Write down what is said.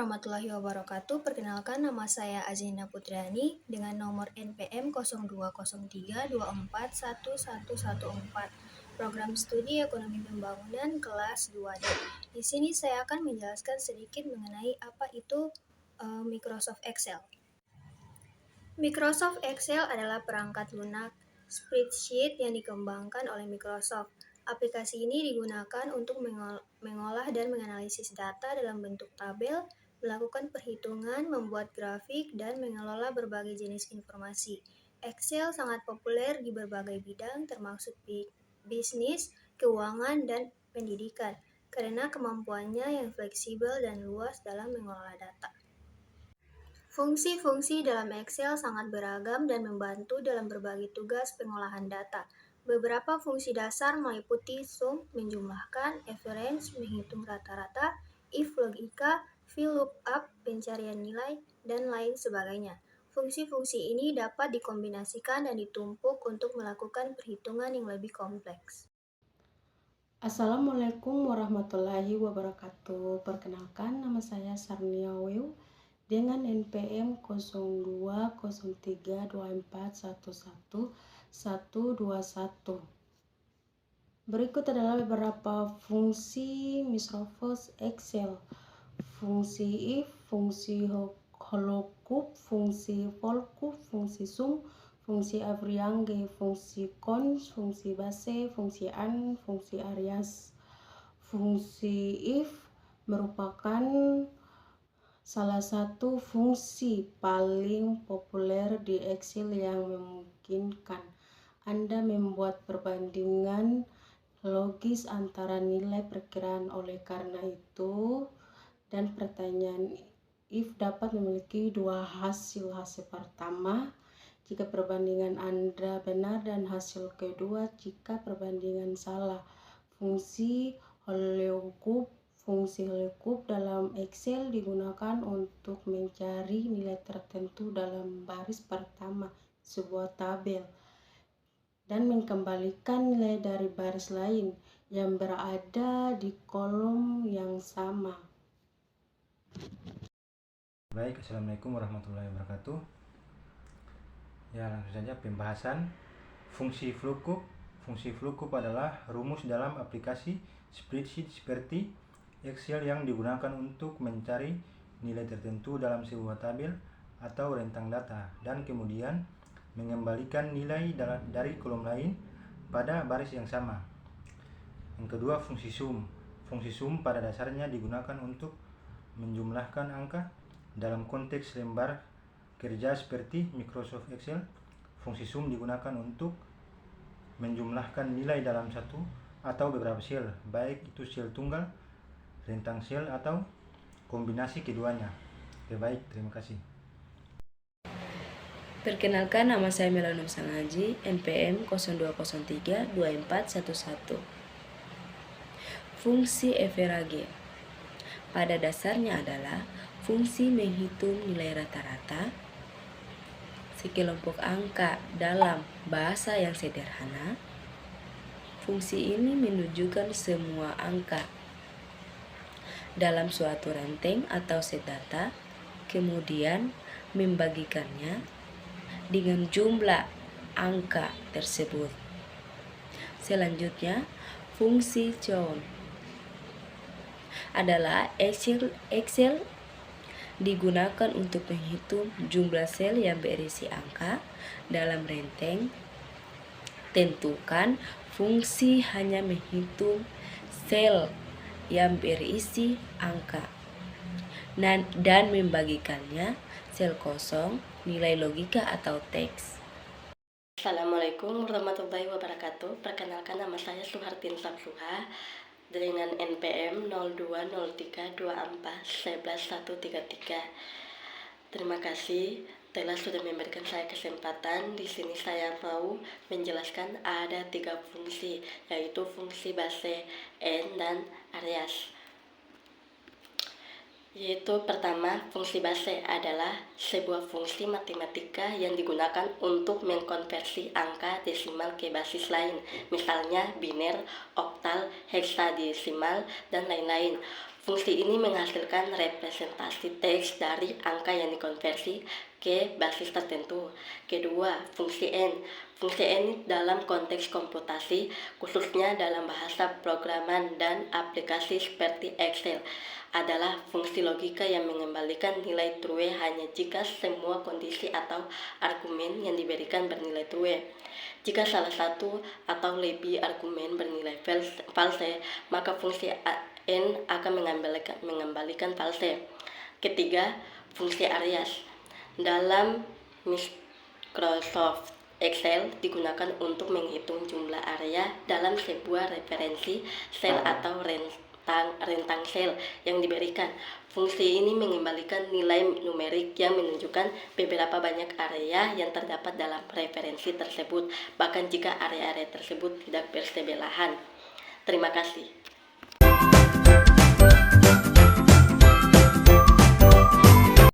warahmatullahi wabarakatuh. Perkenalkan, nama saya Azina Putriani dengan nomor NPM 0203241114, program studi Ekonomi Pembangunan kelas 2D. Di sini saya akan menjelaskan sedikit mengenai apa itu Microsoft Excel. Microsoft Excel adalah perangkat lunak spreadsheet yang dikembangkan oleh Microsoft. Aplikasi ini digunakan untuk mengolah dan menganalisis data dalam bentuk tabel, melakukan perhitungan, membuat grafik, dan mengelola berbagai jenis informasi. Excel sangat populer di berbagai bidang termasuk bisnis, keuangan, dan pendidikan karena kemampuannya yang fleksibel dan luas dalam mengelola data. Fungsi-fungsi dalam Excel sangat beragam dan membantu dalam berbagai tugas pengolahan data. Beberapa fungsi dasar meliputi sum, menjumlahkan, average, menghitung rata-rata, if logika, VLOOKUP, pencarian nilai, dan lain sebagainya. Fungsi-fungsi ini dapat dikombinasikan dan ditumpuk untuk melakukan perhitungan yang lebih kompleks. Assalamualaikum warahmatullahi wabarakatuh. Perkenalkan, nama saya Sarnia Wew dengan NPM 020324111121. Berikut adalah beberapa fungsi Microsoft Excel. Fungsi if, fungsi lookup, fungsi VLOOKUP, fungsi sum, fungsi average, fungsi cons, fungsi base, fungsi and, fungsi alias. Fungsi if merupakan salah satu fungsi paling populer di Excel yang memungkinkan Anda membuat perbandingan logis antara nilai perkiraan. Oleh karena itu, dan pertanyaan if dapat memiliki dua hasil. Hasil pertama jika perbandingan Anda benar dan hasil kedua jika perbandingan salah. Fungsi lookup dalam Excel digunakan untuk mencari nilai tertentu dalam baris pertama sebuah tabel dan mengembalikan nilai dari baris lain yang berada di kolom yang sama. Baik, Assalamualaikum warahmatullahi wabarakatuh. Ya, langsung saja pembahasan fungsi VLOOKUP. Fungsi VLOOKUP adalah rumus dalam aplikasi spreadsheet seperti Excel yang digunakan untuk mencari nilai tertentu dalam sebuah tabel atau rentang data dan kemudian mengembalikan nilai dari kolom lain pada baris yang sama. Yang kedua, fungsi sum. Fungsi sum pada dasarnya digunakan untuk menjumlahkan angka dalam konteks lembar kerja seperti Microsoft Excel. Fungsi sum digunakan untuk menjumlahkan nilai dalam satu atau beberapa sel, baik itu sel tunggal, rentang sel, atau kombinasi keduanya. Baik, terima kasih. Perkenalkan, nama saya Melanum Sangaji, NPM 02032411. Fungsi average pada dasarnya adalah fungsi menghitung nilai rata-rata sekelompok angka dalam bahasa yang sederhana. Fungsi ini menunjukkan semua angka dalam suatu renteng atau set data, kemudian membagikannya dengan jumlah angka tersebut. Selanjutnya, fungsi count adalah Excel digunakan untuk menghitung jumlah sel yang berisi angka dalam renteng. Tentukan fungsi hanya menghitung sel yang berisi angka dan membagikannya sel kosong, nilai logika atau teks. Assalamualaikum warahmatullahi wabarakatuh. Perkenalkan, nama saya Suhartin Samsuha dengan NPM 020324111133. Terima kasih telah sudah memberikan saya kesempatan. Di sini saya mau menjelaskan ada 3 fungsi, yaitu fungsi base, and, dan alias. Yaitu pertama, fungsi base adalah sebuah fungsi matematika yang digunakan untuk mengkonversi angka desimal ke basis lain, misalnya biner, oktal, heksadesimal, dan lain-lain. Fungsi ini menghasilkan representasi teks dari angka yang dikonversi ke basis tertentu. Kedua, fungsi n. Fungsi n dalam konteks komputasi, khususnya dalam bahasa programan dan aplikasi seperti Excel, adalah fungsi logika yang mengembalikan nilai true hanya jika semua kondisi atau argumen yang diberikan bernilai true. Jika salah satu atau lebih argumen bernilai false, maka fungsi n akan mengembalikan false. Ketiga, fungsi alias. Dalam Microsoft Excel digunakan untuk menghitung jumlah area dalam sebuah referensi sel atau rentang sel yang diberikan. Fungsi ini mengembalikan nilai numerik yang menunjukkan beberapa banyak area yang terdapat dalam referensi tersebut, bahkan jika area-area tersebut tidak bersebelahan. Terima kasih.